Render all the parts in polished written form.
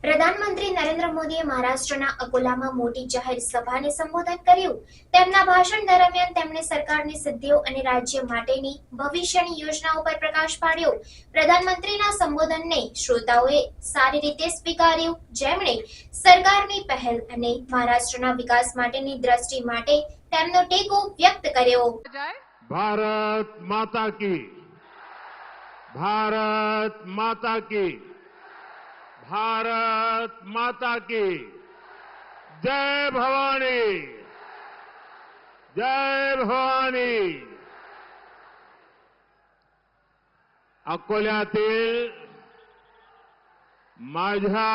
પ્રધાનમંત્રી નરેન્દ્ર મોદીએ મહારાષ્ટ્રના અકોલામાં મોટી જાહેર સભાને સંબોધન કર્યું। તેમના ભાષણ દરમિયાન તેમણે સરકારની સિદ્ધિઓ અને રાજ્ય માટેની ભવિષ્યની યોજનાઓ પર પ્રકાશ પાડ્યો। પ્રધાનમંત્રીના સંબોધનને શ્રોતાઓએ સારી રીતે સ્વીકાર્યું, જેમણે સરકારની પહેલ અને મહારાષ્ટ્રના વિકાસ માટેની દ્રષ્ટિ માટે તેમનો ટેકો વ્યક્ત કર્યો। ભારત માતા કી, ભારત માતા કી, भारत माता की जय भवानी, जय भवानी। अकोल्यातील माझ्या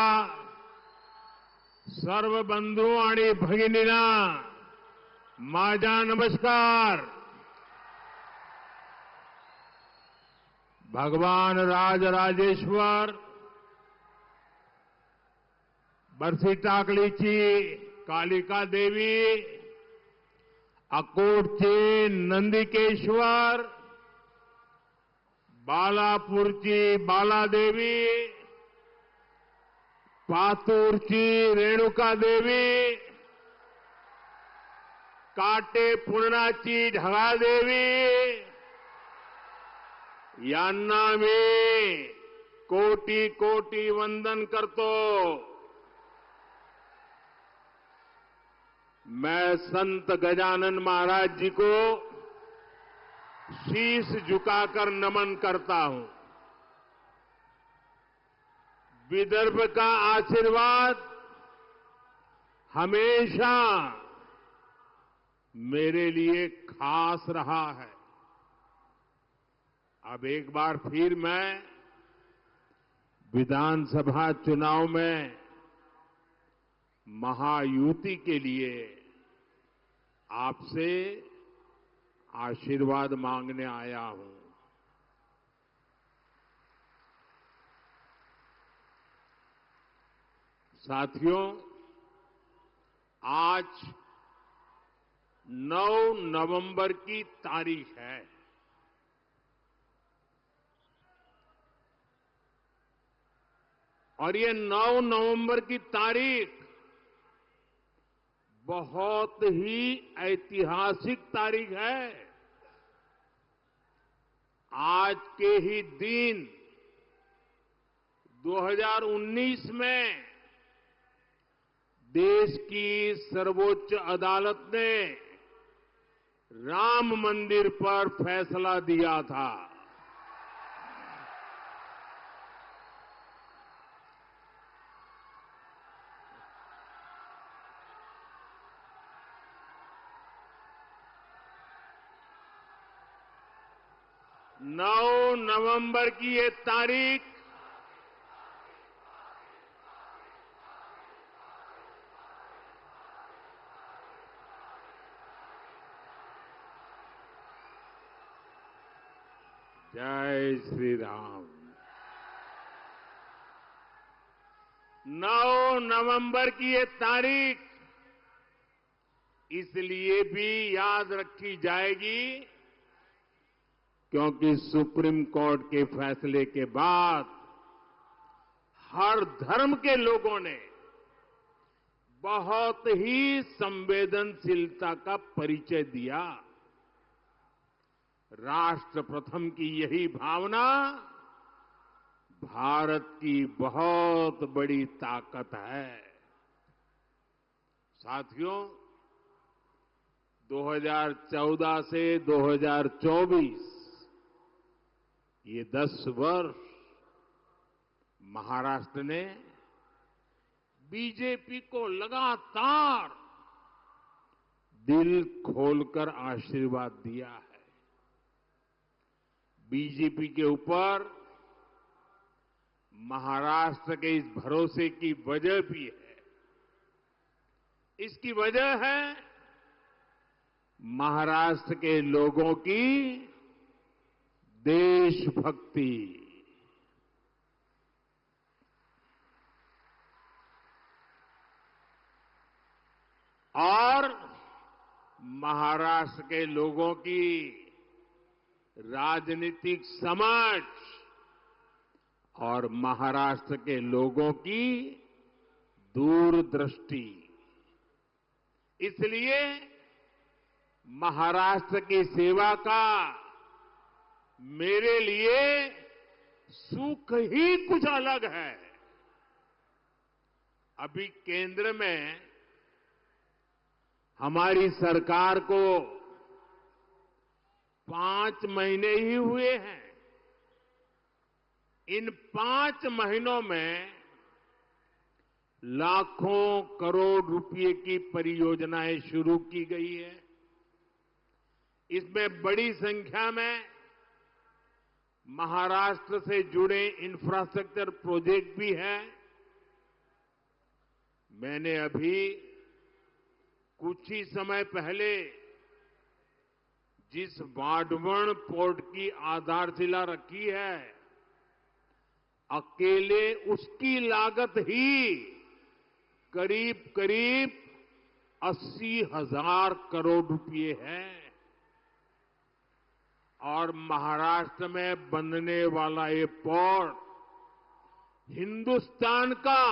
सर्व बंधू आणि भगिनींना माझा नमस्कार। भगवान राजराजेश्वर बरसी टाकलीची कालिका देवी, अकोटचे नंदिकेश्वर, बालापूरची बालादेवी, पातूरची रेणुका देवी, काटेपूर्णाची ढगादेवी यांना मी कोटी कोटी वंदन करतो। मैं संत गजानन महाराज जी को शीश झुकाकर नमन करता हूं। विदर्भ का आशीर्वाद हमेशा मेरे लिए खास रहा है। अब एक बार फिर मैं विधानसभा चुनाव में महायुति के लिए आपसे आशीर्वाद मांगने आया हूं। साथियों, आज 9 नवंबर की तारीख है। और ये 9 नवंबर की तारीख बहुत ही ऐतिहासिक तारीख है। आज के ही दिन 2019 में देश की सर्वोच्च अदालत ने राम मंदिर पर फैसला दिया था। नौ नवंबर की ये तारीख जय श्री राम। 9 नवंबर की ये तारीख इसलिए भी याद रखी जाएगी क्योंकि सुप्रीम कोर्ट के फैसले के बाद हर धर्म के लोगों ने बहुत ही संवेदनशीलता का परिचय दिया। राष्ट्र प्रथम की यही भावना भारत की बहुत बड़ी ताकत है। साथियों, 2014 से 2024 ये 10 वर्ष महाराष्ट्र ने बीजेपी को लगातार दिल खोलकर आशीर्वाद दिया है। बीजेपी के ऊपर महाराष्ट्र के इस भरोसे की वजह भी है। इसकी वजह है महाराष्ट्र के लोगों की देशभक्ति। और महाराष्ट्र के लोगों की राजनीतिक समझ और महाराष्ट्र के लोगों की दूरदृष्टि। इसलिए महाराष्ट्र की सेवा का मेरे लिए सुख ही कुछ अलग है। अभी केंद्र में हमारी सरकार को 5 महीने ही हुए हैं। इन 5 महीनों में लाखों करोड़ रुपए की परियोजनाएं शुरू की गई है। इसमें बड़ी संख्या में महाराष्ट्र से जुड़े इंफ्रास्ट्रक्चर प्रोजेक्ट भी हैं। मैंने अभी कुछ ही समय पहले जिस वाढवण पोर्ट की आधारशिला रखी है, अकेले उसकी लागत ही करीब करीब 80,000 करोड़ रुपए है। और महाराष्ट्र में बनने वाला ये पोर्ट हिंदुस्तान का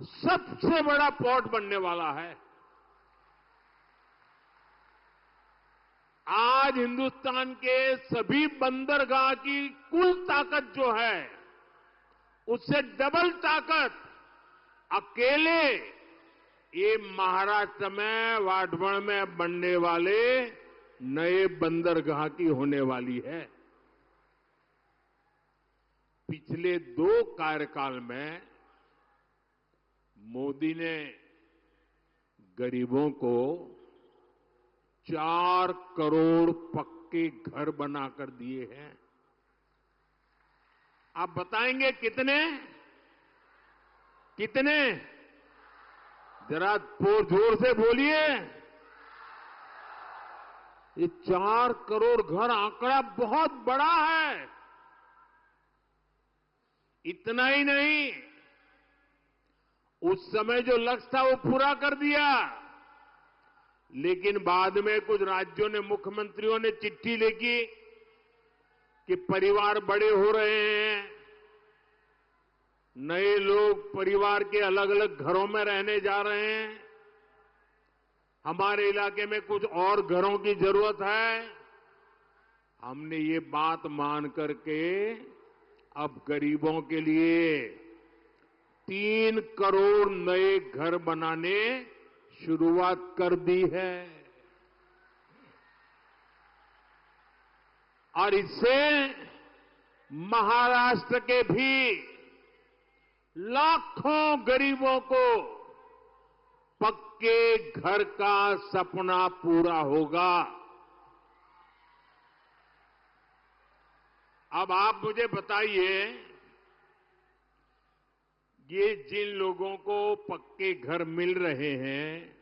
सबसे बड़ा पोर्ट बनने वाला है। आज हिंदुस्तान के सभी बंदरगाह की कुल ताकत जो है, उससे डबल ताकत अकेले ये महाराष्ट्र में वाढवण में बनने वाले नए बंदरगाह की होने वाली है। पिछले 2 कार्यकाल में मोदी ने गरीबों को 4 करोड़ पक्के घर बनाकर दिए हैं। आप बताएंगे कितने? कितने? जरा जोर से बोलिए। ये 4 करोड़ घर आंकड़ा बहुत बड़ा है। इतना ही नहीं, उस समय जो लक्ष्य था वो पूरा कर दिया, लेकिन बाद में कुछ राज्यों ने, मुख्यमंत्रियों ने चिट्ठी लिखी कि परिवार बड़े हो रहे हैं, नए लोग परिवार के अलग अलग घरों में रहने जा रहे हैं, हमारे इलाके में कुछ और घरों की जरूरत है। हमने ये बात मान करके अब गरीबों के लिए 3 करोड़ नए घर बनाने शुरुआत कर दी है। और इससे महाराष्ट्र के भी लाखों गरीबों को पक्के घर का सपना पूरा होगा। अब आप मुझे बताइए, ये जिन लोगों को पक्के घर मिल रहे हैं,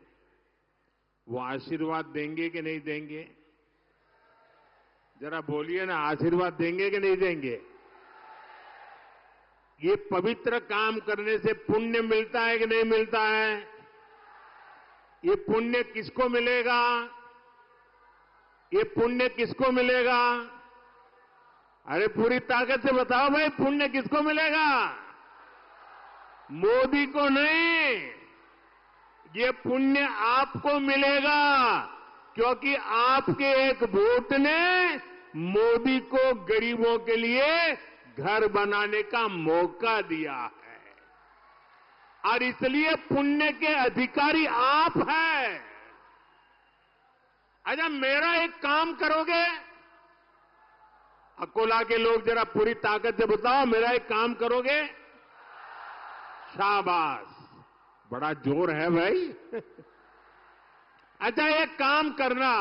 वो आशीर्वाद देंगे कि नहीं देंगे? जरा बोलिए ना, आशीर्वाद देंगे कि नहीं देंगे? ये पवित्र काम करने से पुण्य मिलता है कि नहीं मिलता है? ये पुण्य किसको मिलेगा? ये पुण्य किसको मिलेगा? अरे पूरी ताकत से बताओ भाई, पुण्य किसको मिलेगा? मोदी को नहीं, ये पुण्य आपको मिलेगा, क्योंकि आपके एक वोट ने मोदी को गरीबों के लिए घर बनाने का मौका दिया है। और इसलिए पुण्य के अधिकारी आप हैं। अच्छा, मेरा एक काम करोगे? अकोला के लोग जरा पूरी ताकत से बताओ, मेरा एक काम करोगे? शाबाश, बड़ा जोर है भाई। अच्छा, एक काम करना,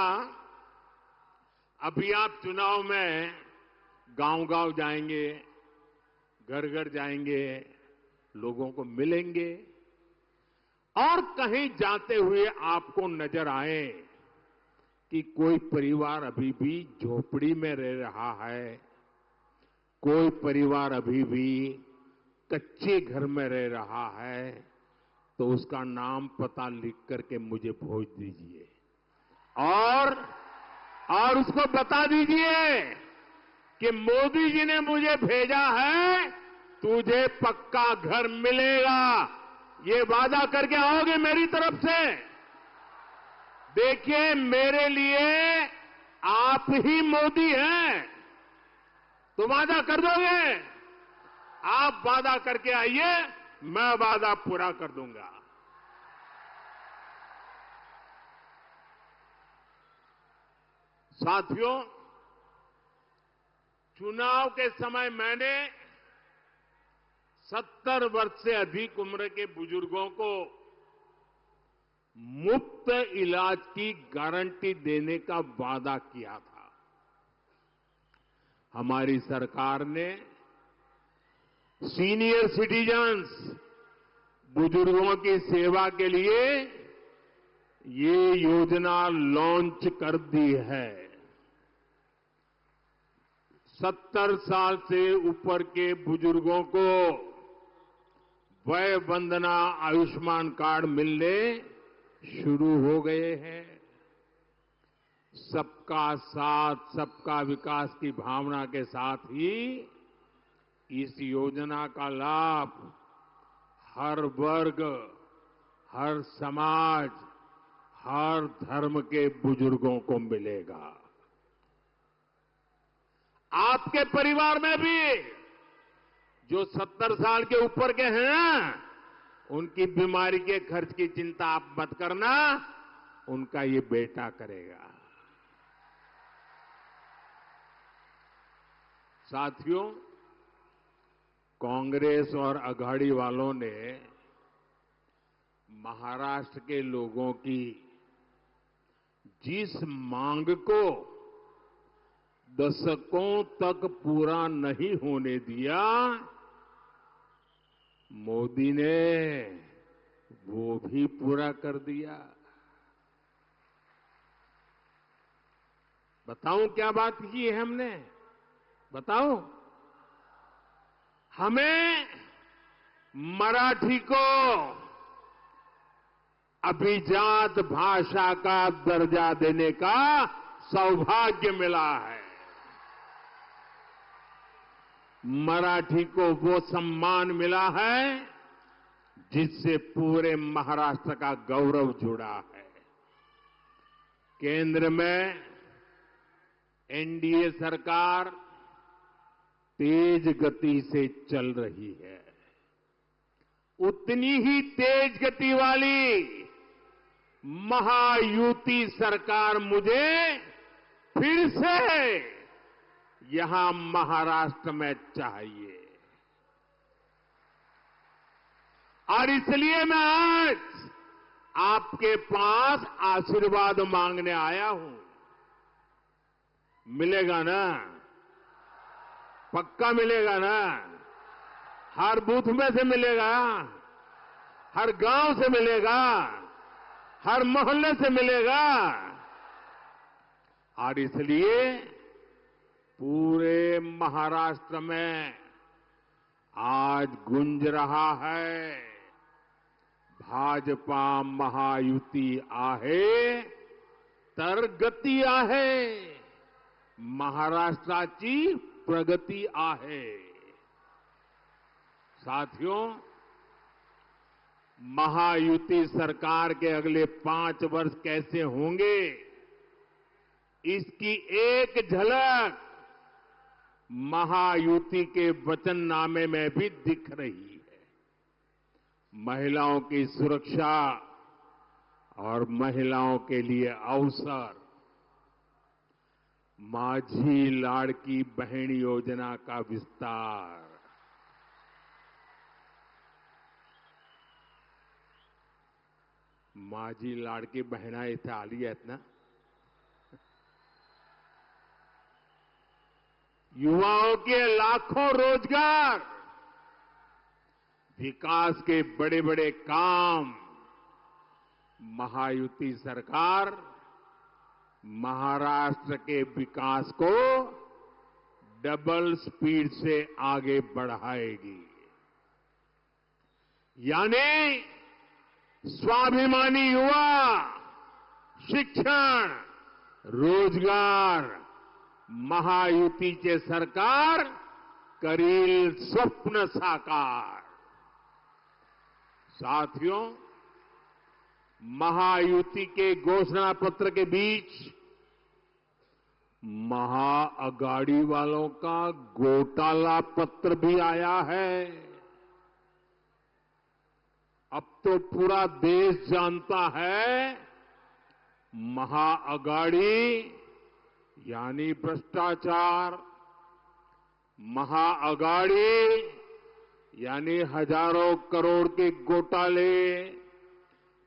अभी आप चुनाव में गांव-गांव जाएंगे, घर-घर जाएंगे, लोगों को मिलेंगे, और कहीं जाते हुए आपको नजर आए कि कोई परिवार अभी भी झोपड़ी में रह रहा है, कोई परिवार अभी भी कच्चे घर में रह रहा है, तो उसका नाम पता लिख करके मुझे भेज दीजिए। और उसको बता दीजिए कि मोदी जी ने मुझे भेजा है, तुझे पक्का घर मिलेगा, ये वादा करके आओगे मेरी तरफ से। देखिए, मेरे लिए आप ही मोदी हैं, तो वादा कर दोगे? आप वादा करके आइए, मैं वादा पूरा कर दूंगा। साथियों, चुनाव के समय मैंने 70 वर्ष से अधिक उम्र के बुजुर्गों को मुफ्त इलाज की गारंटी देने का वादा किया था। हमारी सरकार ने सीनियर सिटीजन्स, बुजुर्गों की सेवा के लिए ये योजना लॉन्च कर दी है। 70 साल से ऊपर के बुजुर्गों को वय वंदना आयुष्मान कार्ड मिलने शुरू हो गए हैं। सबका साथ, सबका विकास की भावना के साथ ही इस योजना का लाभ हर वर्ग, हर समाज, हर धर्म के बुजुर्गों को मिलेगा। आपके परिवार में भी जो 70 साल के ऊपर के हैं, उनकी बीमारी के खर्च की चिंता आप मत करना, उनका ये बेटा करेगा। साथियों, कांग्रेस और अघाड़ी वालों ने महाराष्ट्र के लोगों की जिस मांग को दशकों तक पूरा नहीं होने दिया, मोदी ने वो भी पूरा कर दिया। बताऊं क्या बात की है हमने? बताऊं? हमें मराठी को अभिजात भाषा का दर्जा देने का सौभाग्य मिला है। मराठी को वो सम्मान मिला है जिससे पूरे महाराष्ट्र का गौरव जुड़ा है। केंद्र में एनडीए सरकार तेज गति से चल रही है। उतनी ही तेज गति वाली महायुति सरकार मुझे फिर से यहां महाराष्ट्र में चाहिए। और इसलिए मैं आज आपके पास आशीर्वाद मांगने आया हूं। मिलेगा ना? पक्का मिलेगा ना? हर बूथ में से मिलेगा, हर गांव से मिलेगा, हर मोहल्ले से मिलेगा। और इसलिए पूरे महाराष्ट्र में आज गूंज रहा है, भाजपा महायुति आहे तर गती आहे, महाराष्ट्राची प्रगति आहे। साथियों, महायुति सरकार के अगले 5 वर्ष कैसे होंगे, इसकी एक झलक महायुति के वचननामे में भी दिख रही है। महिलाओं की सुरक्षा और महिलाओं के लिए अवसर, माझी लाड़की बहन योजना का विस्तार, माझी लाड़की बहना इथे आली आहेत ना, युवाओं के लाखों रोजगार, विकास के बड़े बड़े काम, महायुति सरकार महाराष्ट्र के विकास को डबल स्पीड से आगे बढ़ाएगी। यानी स्वाभिमानी युवा शिक्षण, रोजगार महायुतीचे सरकार करील स्वप्न साकार. साथियों, महायुति के घोषणा पत्र के बीच महाअघाड़ी वालों का घोटाला पत्र भी आया है. अब तो पूरा देश जानता है महाअघाड़ी यानी भ्रष्टाचार, महाअघाड़ी यानी हजारों करोड़ के घोटाले,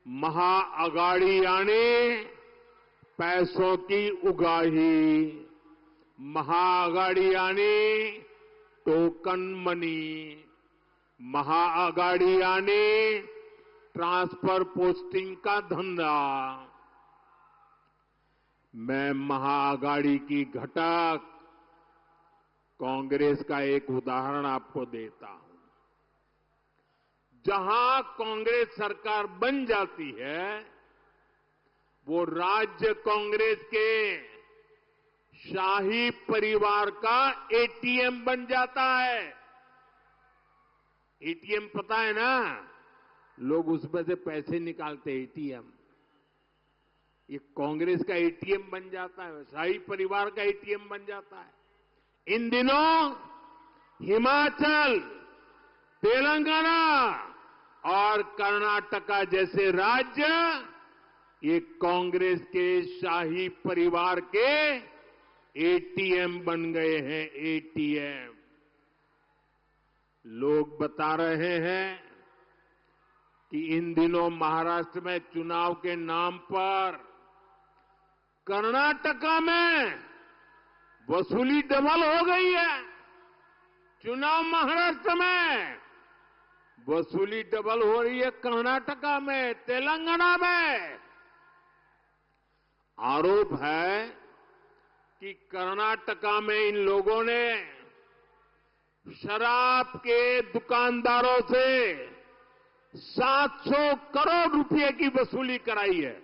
महाअघाड़ी यानी पैसों की उगाही, महाअघाड़ी यानी टोकन मनी, महाअघाड़ी यानी ट्रांसफर पोस्टिंग का धंधा. मैं महाअघाड़ी की घटक कांग्रेस का एक उदाहरण आपको देता हूं. जहां कांग्रेस सरकार बन जाती है वो राज्य कांग्रेस के शाही परिवार का एटीएम बन जाता है. एटीएम पता है ना, लोग उसमें से पैसे निकालते हैं. एटीएम ये कांग्रेस का एटीएम बन जाता है, शाही परिवार का एटीएम बन जाता है. इन दिनों हिमाचल, तेलंगाना और कर्नाटका जैसे राज्य ये कांग्रेस के शाही परिवार के एटीएम बन गए हैं. एटीएम. लोग बता रहे हैं कि इन दिनों महाराष्ट्र में चुनाव के नाम पर कर्नाटका में वसूली डबल हो गई है. चुनाव महाराष्ट्र में, वसूली डबल हो रही है कर्नाटका में, तेलंगाना में. आरोप है कि कर्नाटका में इन लोगों ने शराब के दुकानदारों से 700 करोड़ रुपए की वसूली कराई है.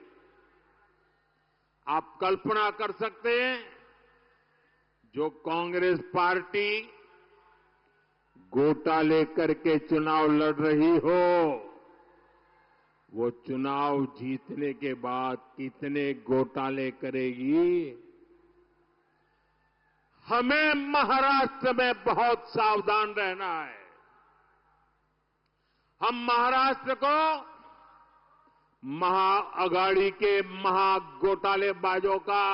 आप कल्पना कर सकते हैं, जो कांग्रेस पार्टी घोटाले करके चुनाव लड़ रही हो, वो चुनाव जीतने के बाद कितने घोटाले करेगी. हमें महाराष्ट्र में बहुत सावधान रहना है. हम महाराष्ट्र को महाअघाड़ी के महाघोटालेबाजों का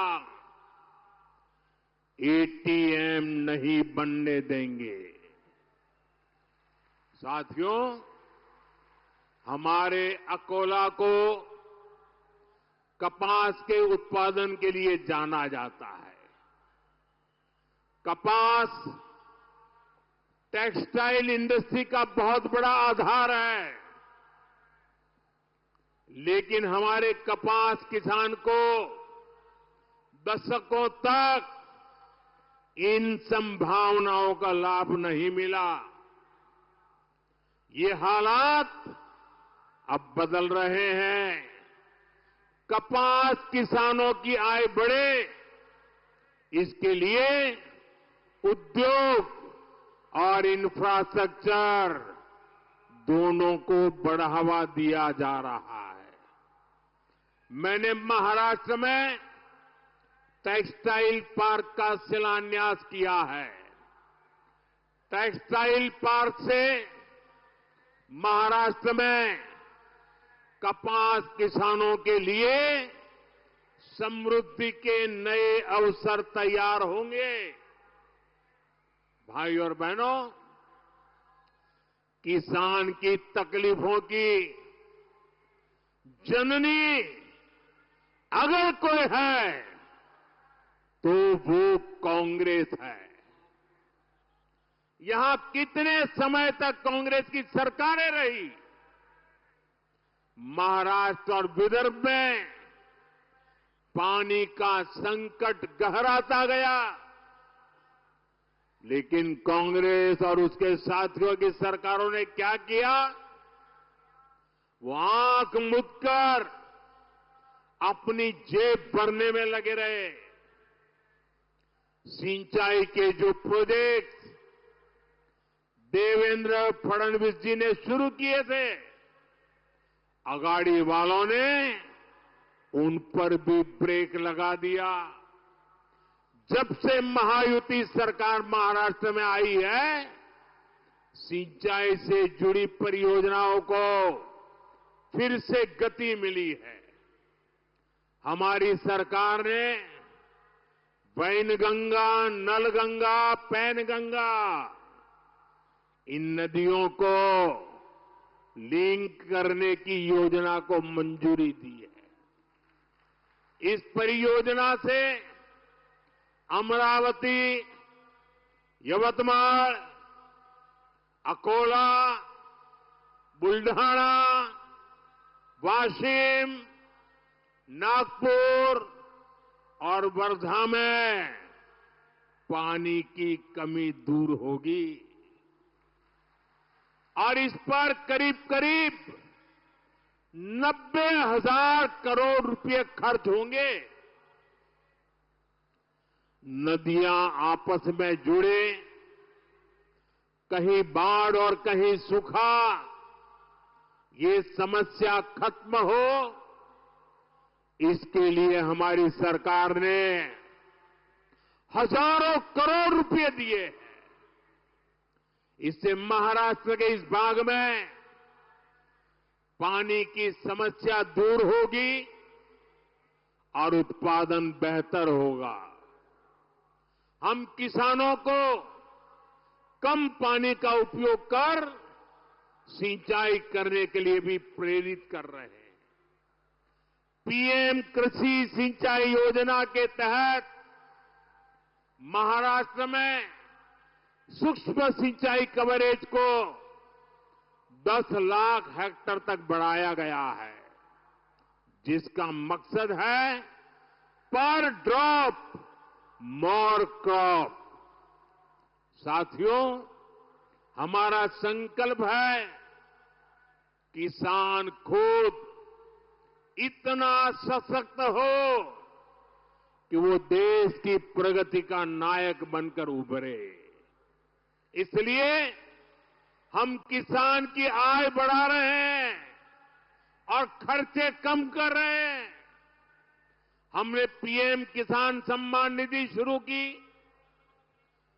एटीएम नहीं बनने देंगे. साथियों, हमारे अकोला को कपास के उत्पादन के लिए जाना जाता है. कपास टेक्सटाइल इंडस्ट्री का बहुत बड़ा आधार है. लेकिन हमारे कपास किसान को दशकों तक इन संभावनाओं का लाभ नहीं मिला. ये हालात अब बदल रहे हैं. कपास किसानों की आय बढ़े, इसके लिए उद्योग और इंफ्रास्ट्रक्चर दोनों को बढ़ावा दिया जा रहा है. मैंने महाराष्ट्र में टेक्सटाइल पार्क का शिलान्यास किया है. टेक्सटाइल पार्क से महाराष्ट्र में कपास किसानों के लिए समृद्धि के नए अवसर तैयार होंगे. भाई और बहनों, किसान की तकलीफों की जननी अगर कोई है तो वो कांग्रेस है. यहां कितने समय तक कांग्रेस की सरकारें रही. महाराष्ट्र और विदर्भ में पानी का संकट गहराता गया, लेकिन कांग्रेस और उसके साथियों की सरकारों ने क्या किया? वो आंख मूंदकर अपनी जेब भरने में लगे रहे। सिंचाई के जो प्रोजेक्ट देवेंद्र फडणवीस जी ने शुरू किए थे, अगाड़ी वालों ने उन पर भी ब्रेक लगा दिया। जब से महायुति सरकार महाराष्ट्र में आई है, सिंचाई से जुड़ी परियोजनाओं को फिर से गति मिली है। हमारी सरकार ने वैनगंगा, नलगंगा, पैनगंगा इन नदियों को लिंक करने की योजना को मंजूरी दी है। इस परियोजना से अमरावती, यवतमाळ, अकोला, बुल्ढाणा, वाशिम, नागपुर और वर्धा में पानी की कमी दूर होगी और इस पर करीब करीब 90,000 करोड़ रुपए खर्च होंगे। नदियां आपस में जुड़े, कहीं बाढ़ और कहीं सूखा, ये समस्या खत्म हो, इसके लिए हमारी सरकार ने हजारों करोड़ रुपए दिए हैं। इससे महाराष्ट्र के इस भाग में पानी की समस्या दूर होगी और उत्पादन बेहतर होगा। हम किसानों को कम पानी का उपयोग कर सिंचाई करने के लिए भी प्रेरित कर रहे हैं। पीएम कृषि सिंचाई योजना के तहत महाराष्ट्र में सूक्ष्म सिंचाई कवरेज को 10 लाख हेक्टेयर तक बढ़ाया गया है, जिसका मकसद है पर ड्रॉप मोर क्रॉप। साथियों, हमारा संकल्प है किसान खुद इतना सशक्त हो कि वो देश की प्रगति का नायक बनकर उभरे। इसलिए हम किसान की आय बढ़ा रहे हैं और खर्चे कम कर रहे हैं। हमने पीएम किसान सम्मान निधि शुरू की।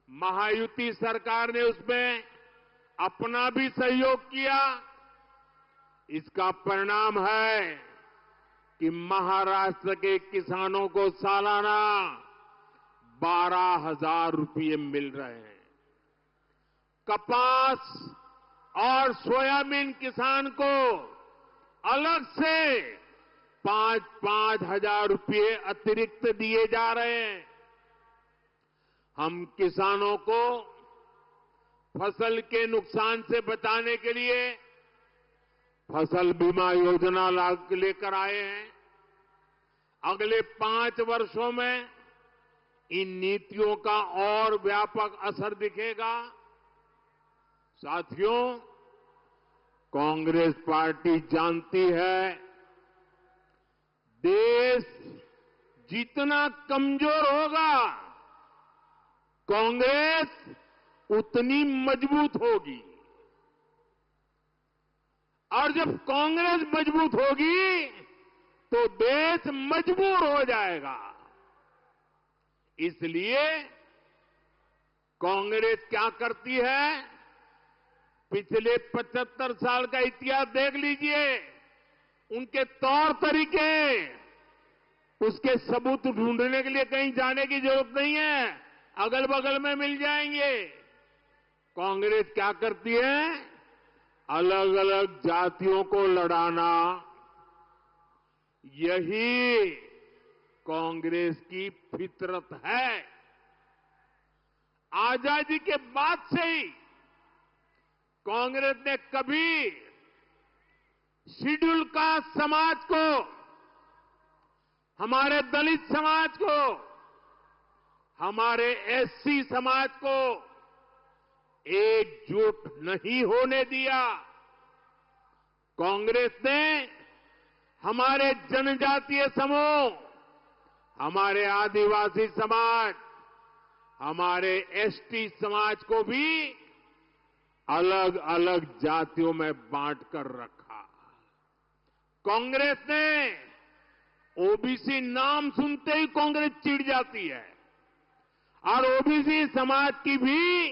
महायुति सरकार ने उसमें अपना भी सहयोग किया। इसका परिणाम है कि महाराष्ट्र के किसानों को सालाना 12,000 रुपये मिल रहे हैं। कपास और सोयाबीन किसान को अलग से 5-5 हजार रुपये अतिरिक्त दिए जा रहे हैं। हम किसानों को फसल के नुकसान से बचाने के लिए फसल बीमा योजना लेकर आए हैं। अगले 5 वर्षों में इन नीतियों का और व्यापक असर दिखेगा। साथियों, कांग्रेस पार्टी जानती है देश जितना कमजोर होगा, कांग्रेस उतनी मजबूत होगी और जब कांग्रेस मजबूत होगी तो देश मजबूर हो जाएगा। इसलिए कांग्रेस क्या करती है, पिछले 75 साल का इतिहास देख लीजिए। उनके तौर तरीके, उसके सबूत ढूंढने के लिए कहीं जाने की जरूरत नहीं है, अगल बगल में मिल जाएंगे। कांग्रेस क्या करती है, अलग अलग जातियों को लड़ाना, यही कांग्रेस की फितरत है। आजादी के बाद से ही कांग्रेस ने कभी शेड्यूल कास्ट समाज को, हमारे दलित समाज को, हमारे एससी समाज को एकजुट नहीं होने दिया। कांग्रेस ने हमारे जनजातीय समूह, हमारे आदिवासी समाज, हमारे एसटी समाज को भी अलग अलग जातियों में बांट कर रखा। कांग्रेस ने ओबीसी नाम सुनते ही कांग्रेस चिढ़ जाती है और ओबीसी समाज की भी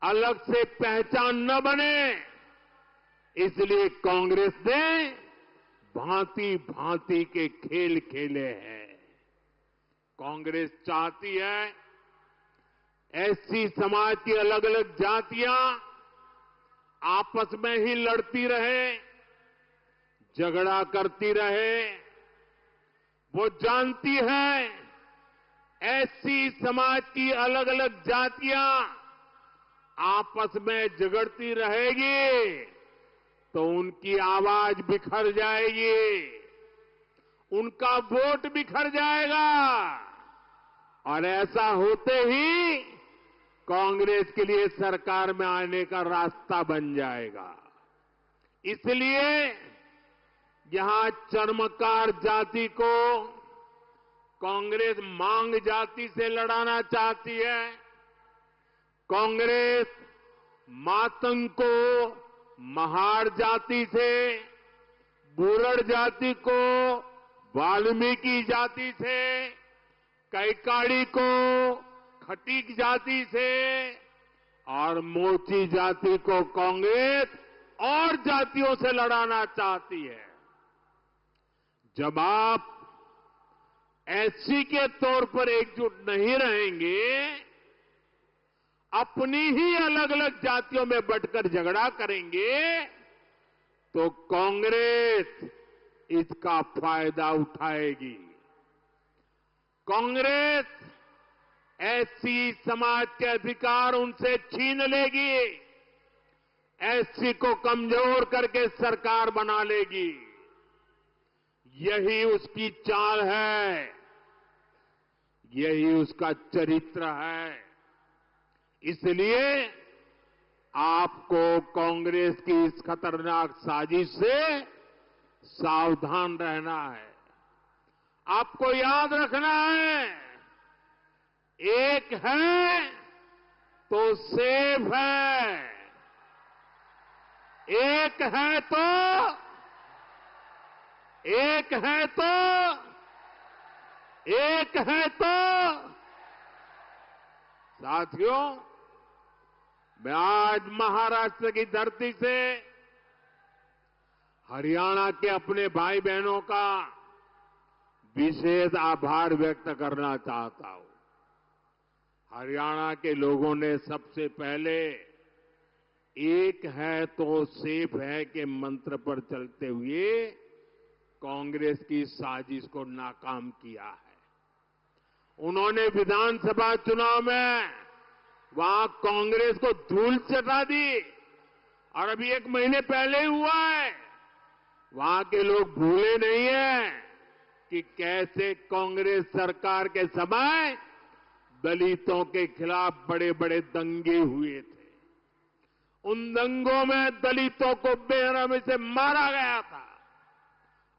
अलग से पहचान न बने, इसलिए कांग्रेस ने भांति भांति के खेल खेले हैं। कांग्रेस चाहती है एससी समाज की अलग अलग जातियां आपस में ही लड़ती रहे, झगड़ा करती रहे। वो जानती है एससी समाज की अलग अलग जातियां आपस में झगड़ती रहेगी तो उनकी आवाज बिखर जाएगी, उनका वोट बिखर जाएगा और ऐसा होते ही कांग्रेस के लिए सरकार में आने का रास्ता बन जाएगा। इसलिए यहां चर्मकार जाति को कांग्रेस मांग जाति से लड़ाना चाहती है। कांग्रेस मातंग को महार जाति से, बुरड़ जाति को वाल्मीकि जाति से, कैकाड़ी को खटीक जाति से और मोची जाति को कांग्रेस और जातियों से लड़ाना चाहती है। जब आप एससी के तौर पर एकजुट नहीं रहेंगे, अपनी ही अलग अलग जातियों में बंटकर झगड़ा करेंगे, तो कांग्रेस इसका फायदा उठाएगी। कांग्रेस एससी समाज के अधिकार उनसे छीन लेगी, एससी को कमजोर करके सरकार बना लेगी। यही उसकी चाल है, यही उसका चरित्र है। इसलिए आपको कांग्रेस की इस खतरनाक साजिश से सावधान रहना है। आपको याद रखना है, एक है तो सेफ है, एक है तो साथियों, मैं आज महाराष्ट्र की धरती से हरियाणा के अपने भाई बहनों का विशेष आभार व्यक्त करना चाहता हूं। हरियाणा के लोगों ने सबसे पहले एक है तो सेफ है के मंत्र पर चलते हुए कांग्रेस की साजिश को नाकाम किया है। उन्होंने विधानसभा चुनाव में वहां कांग्रेस को धूल चटा दी और अभी एक महीने पहले ही हुआ है। वहां के लोग भूले नहीं हैं कि कैसे कांग्रेस सरकार के समय दलितों के खिलाफ बड़े बड़े दंगे हुए थे। उन दंगों में दलितों को बेरहमी से मारा गया था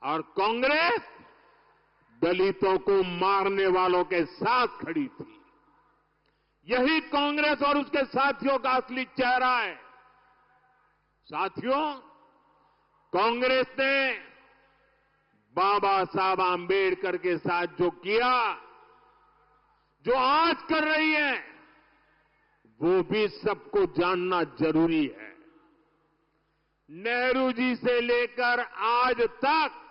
और कांग्रेस दलितों को मारने वालों के साथ खड़ी थी। यही कांग्रेस और उसके साथियों का असली चेहरा है। साथियों, कांग्रेस ने बाबा साहब आंबेडकर के साथ जो किया, जो आज कर रही है, वो भी सबको जानना जरूरी है। नेहरू जी से लेकर आज तक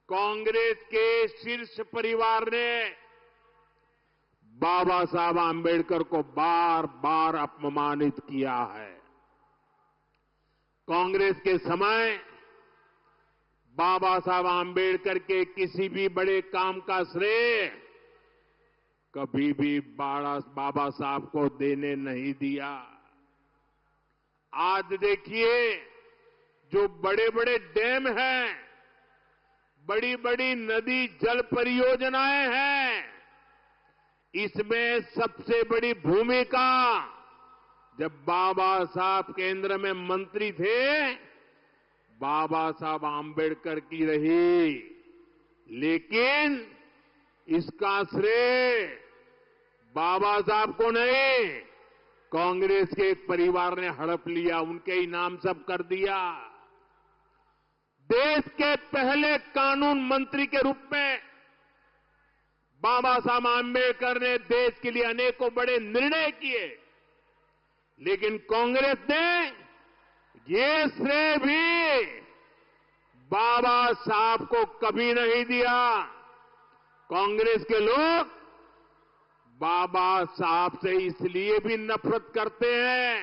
कांग्रेस के शीर्ष परिवार ने बाबा साहब आंबेडकर को बार बार अपमानित किया है। कांग्रेस के समय बाबा साहब आंबेडकर के किसी भी बड़े काम का श्रेय कभी भी बाबा साहब को देने नहीं दिया। आज देखिए, जो बड़े बड़े डैम हैं, बड़ी बड़ी नदी जल परियोजनाएं हैं, इसमें सबसे बड़ी भूमिका जब बाबा साहब केंद्र में मंत्री थे, बाबा साहब आम्बेडकर की रही, लेकिन इसका श्रेय बाबा साहब को नहीं, कांग्रेस के एक परिवार ने हड़प लिया, उनके ही नाम सब कर दिया। देश के पहले कानून मंत्री के रूप में बाबा साहब आम्बेडकर ने देश के लिए अनेकों बड़े निर्णय किए, लेकिन कांग्रेस ने ये श्रेय भी बाबा साहब को कभी नहीं दिया। कांग्रेस के लोग बाबा साहब से इसलिए भी नफरत करते हैं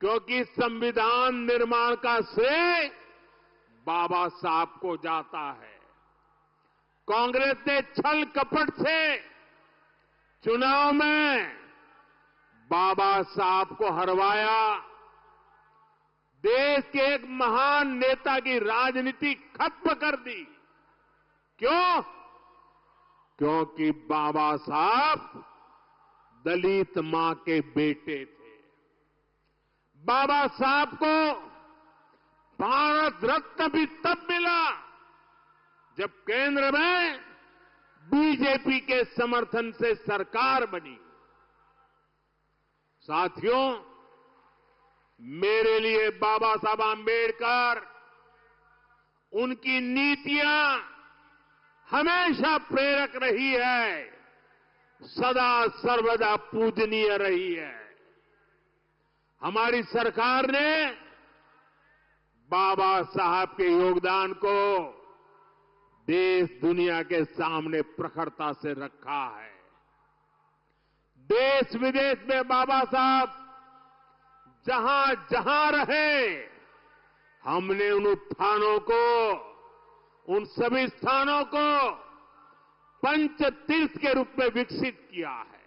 क्योंकि संविधान निर्माण का श्रेय बाबा साहब को जाता है। कांग्रेस ने छल कपट से चुनाव में बाबा साहब को हरवाया, देश के एक महान नेता की राजनीति खत्म कर दी। क्यों? क्योंकि बाबा साहब दलित मां के बेटे थे। बाबा साहब को भारत रत्न भी तब मिला जब केंद्र में बीजेपी के समर्थन से सरकार बनी। साथियों, मेरे लिए बाबा साहब आम्बेडकर, उनकी नीतियां हमेशा प्रेरक रही है, सदा सर्वदा पूजनीय रही है। हमारी सरकार ने बाबा साहब के योगदान को देश दुनिया के सामने प्रखरता से रखा है। देश विदेश में बाबा साहब जहां जहां रहे, हमने उन उत्थानों को, उन सभी स्थानों को पंच तीर्थ के रूप में विकसित किया है।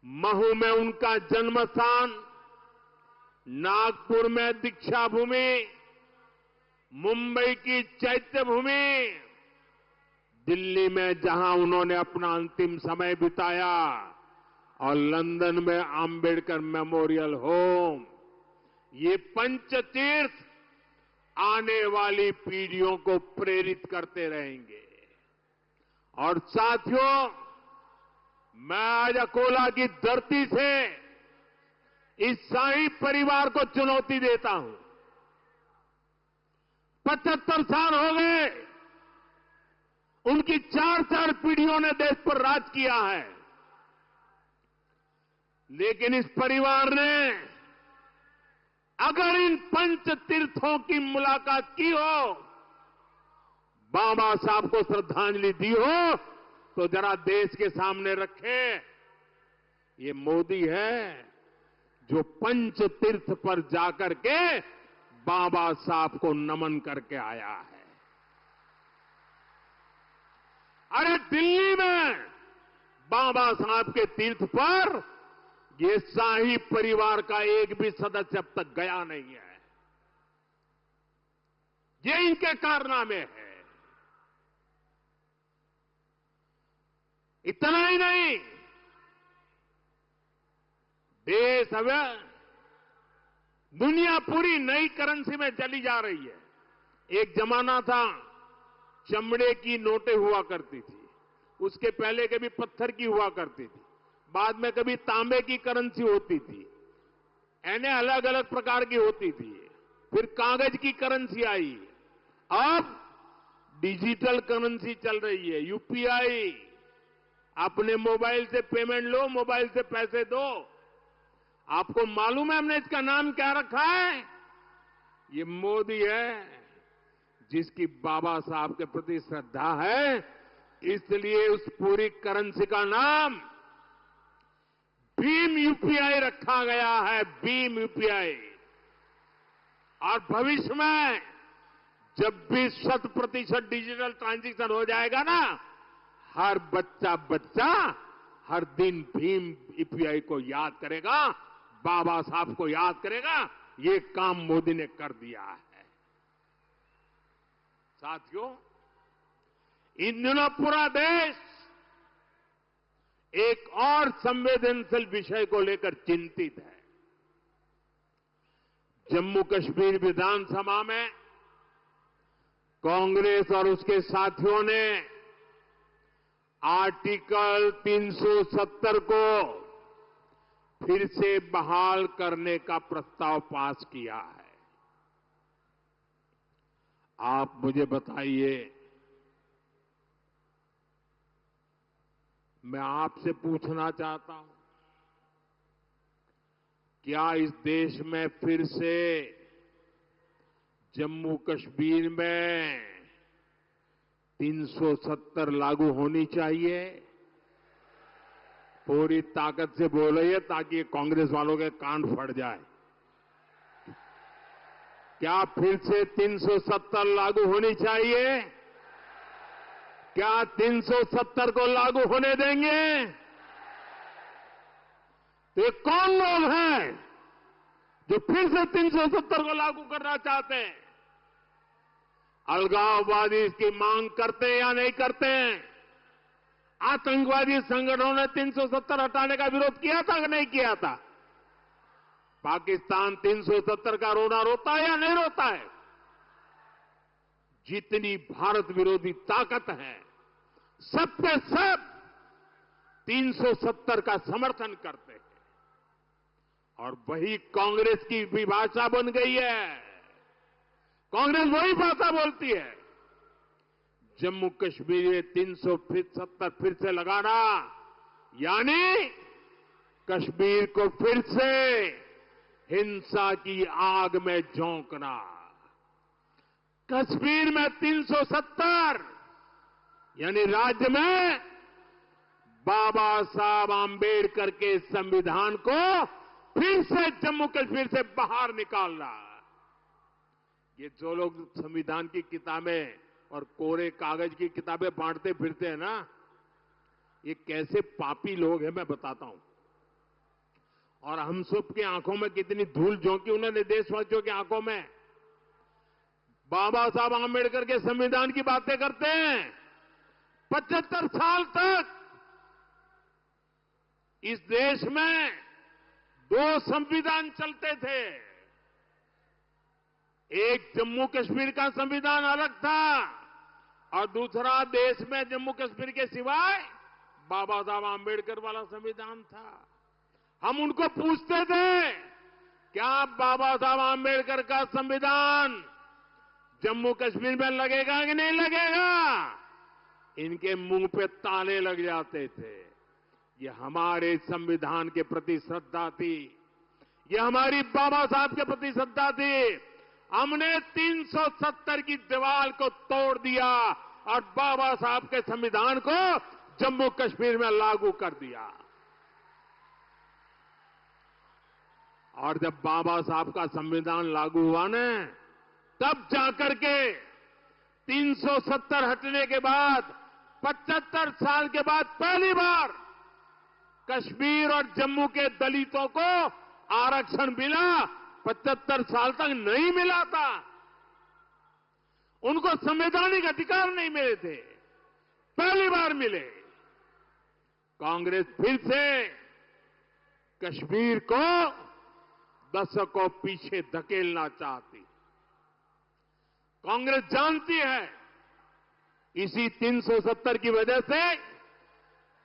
महू में उनका जन्म स्थान, नागपुर में दीक्षा भूमि, मुंबई की चैत्य भूमि, दिल्ली में जहां उन्होंने अपना अंतिम समय बिताया, और लंदन में आम्बेडकर मेमोरियल होम, ये पंचतीर्थ आने वाली पीढ़ियों को प्रेरित करते रहेंगे। और साथियों, मैं आज अकोला की धरती से इस शाही परिवार को चुनौती देता हूं। 75 साल हो गए, उनकी 4 पीढ़ियों ने देश पर राज किया है, लेकिन इस परिवार ने अगर इन पंच तीर्थों की मुलाकात की हो, बाबा साहब को श्रद्धांजलि दी हो, तो जरा देश के सामने रखें। ये मोदी है जो पंच तीर्थ पर जाकर के बाबा साहब को नमन करके आया है। अरे दिल्ली में बाबा साहब के तीर्थ पर ये शाही परिवार का एक भी सदस्य अब तक गया नहीं है। ये इनके कारनामे है। इतना ही नहीं, देश अब दुनिया पूरी नई करेंसी में चली जा रही है। एक जमाना था चमड़े की नोटें हुआ करती थी, उसके पहले कभी पत्थर की हुआ करती थी, बाद में कभी तांबे की करेंसी होती थी, यानी अलग अलग प्रकार की होती थी। फिर कागज की करेंसी आई, अब डिजिटल करेंसी चल रही है, यूपीआई। अपने मोबाइल से पेमेंट लो, मोबाइल से पैसे दो। आपको मालूम है हमने इसका नाम क्या रखा है? ये मोदी है, जिसकी बाबा साहब के प्रति श्रद्धा है, इसलिए उस पूरी करेंसी का नाम भीम यूपीआई रखा गया है, भीम यूपीआई। और भविष्य में जब भी 100% डिजिटल ट्रांजैक्शन हो जाएगा ना, हर बच्चा हर दिन भीम यूपीआई को याद करेगा, बाबा साहब को याद करेगा। ये काम मोदी ने कर दिया है। साथियों, इन दिनों पूरा देश एक और संवेदनशील विषय को लेकर चिंतित है। जम्मू कश्मीर विधानसभा में कांग्रेस और उसके साथियों ने आर्टिकल 370 को फिर से बहाल करने का प्रस्ताव पास किया है। आप मुझे बताइए, मैं आपसे पूछना चाहता हूं, क्या इस देश में फिर से जम्मू कश्मीर में 370 लागू होनी चाहिए? पूरी ताकत से बोलिए ताकि कांग्रेस वालों के कान फट जाए। क्या फिर से 370 लागू होनी चाहिए? क्या 370 को लागू होने देंगे? तो ये कौन लोग हैं जो फिर से 370 को लागू करना चाहते हैं? अलगाववादी इसकी मांग करते हैं या नहीं करते हैं? आतंकवादी संगठनों ने 370 हटाने का विरोध किया था कि नहीं किया था? पाकिस्तान 370 का रोना रोता है या नहीं रोता है? जितनी भारत विरोधी ताकत है, सब के सब 370 का समर्थन करते हैं। और वही कांग्रेस की भी भाषा बन गई है। कांग्रेस वही भाषा बोलती है। जम्मू कश्मीर में 370 फिर से लगाना यानी कश्मीर को फिर से हिंसा की आग में झोंकना। कश्मीर में 370 यानी राज्य में बाबा साहब आंबेडकर के संविधान को फिर से जम्मू कश्मीर से बाहर निकालना। ये जो लोग संविधान की किताबें और कोरे कागज की किताबें बांटते फिरते हैं ना, ये कैसे पापी लोग हैं मैं बताता हूं। और हम सब की आंखों में कितनी धूल झोंकी उन्होंने देशवासियों की आंखों में। बाबा साहब आंबेडकर के संविधान की बातें करते हैं। 75 साल तक इस देश में 2 संविधान चलते थे। एक जम्मू कश्मीर का संविधान अलग था और दूसरा देश में जम्मू कश्मीर के सिवाय बाबा साहब आंबेडकर वाला संविधान था। हम उनको पूछते थे, क्या बाबा साहब आंबेडकर का संविधान जम्मू कश्मीर में लगेगा कि नहीं लगेगा? इनके मुंह पे ताले लग जाते थे। ये हमारे संविधान के प्रति श्रद्धा थी, ये हमारी बाबा साहब के प्रति श्रद्धा थी। हमने 370 की दीवार को तोड़ दिया और बाबा साहब के संविधान को जम्मू कश्मीर में लागू कर दिया। और जब बाबा साहब का संविधान लागू हुआ ना, तब जाकर के 370 हटने के बाद 75 साल के बाद पहली बार कश्मीर और जम्मू के दलितों को आरक्षण मिला। 75 साल तक नहीं मिला था। उनको संवैधानिक अधिकार नहीं मिले थे, पहली बार मिले। कांग्रेस फिर से कश्मीर को दशकों पीछे धकेलना चाहती। कांग्रेस जानती है इसी 370 की वजह से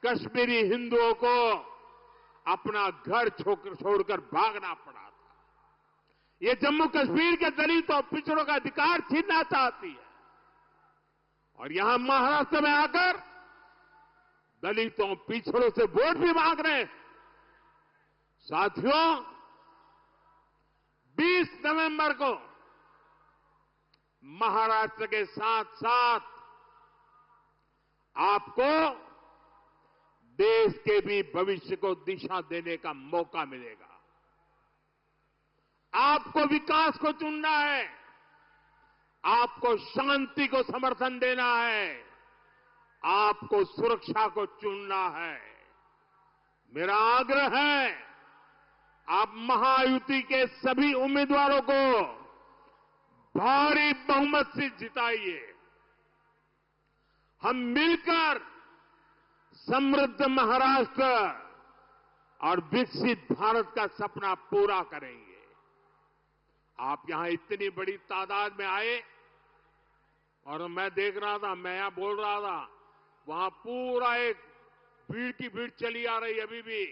कश्मीरी हिंदुओं को अपना घर छोड़कर भागना पड़ा था। ये जम्मू कश्मीर के दलितों और पिछड़ों का अधिकार छीनना चाहती है और यहां महाराष्ट्र में आकर दलितों पिछड़ों से वोट भी मांग रहे हैं। साथियों, 20 नवंबर को महाराष्ट्र के साथ साथ आपको देश के भी भविष्य को दिशा देने का मौका मिलेगा। आपको विकास को चुनना है, आपको शांति को समर्थन देना है, आपको सुरक्षा को चुनना है। मेरा आग्रह है, आप महायुति के सभी उम्मीदवारों को भारी बहुमत से जिताइए। हम मिलकर समृद्ध महाराष्ट्र और विकसित भारत का सपना पूरा करेंगे। आप यहां इतनी बड़ी तादाद में आए और मैं देख रहा था, मैं यहां बोल रहा था, वहां पूरा एक भीड़ की भीड़ चली आ रही अभी भी।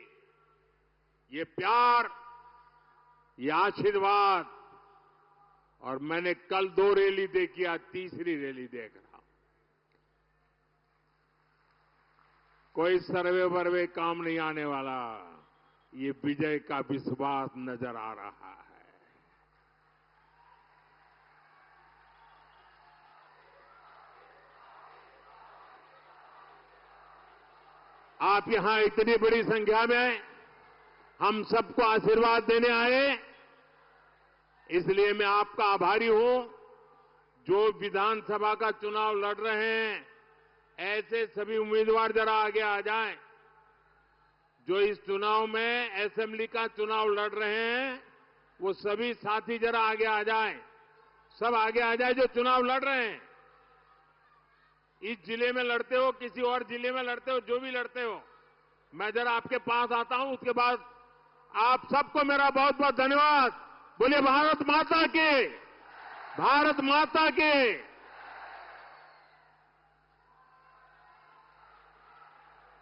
ये प्यार, ये आशीर्वाद, और मैंने कल 2 रैली देखी, आज तीसरी रैली देख रहा हूं। कोई सर्वे वर्वे काम नहीं आने वाला, ये विजय का विश्वास नजर आ रहा है। आप यहां इतनी बड़ी संख्या में हम सबको आशीर्वाद देने आए, इसलिए मैं आपका आभारी हूं। जो विधानसभा का चुनाव लड़ रहे हैं, ऐसे सभी उम्मीदवार जरा आगे आ जाएं। जो इस चुनाव में असेंबली का चुनाव लड़ रहे हैं, वो सभी साथी जरा आगे आ जाएं। सब आगे आ जाए जो चुनाव लड़ रहे हैं। इस जिले में लड़ते हो, किसी और जिले में लड़ते हो, जो भी लड़ते हो, मैं जरा आपके पास आता हूं। उसके बाद आप सबको मेरा बहुत बहुत धन्यवाद। बोलिए भारत माता की, भारत माता की।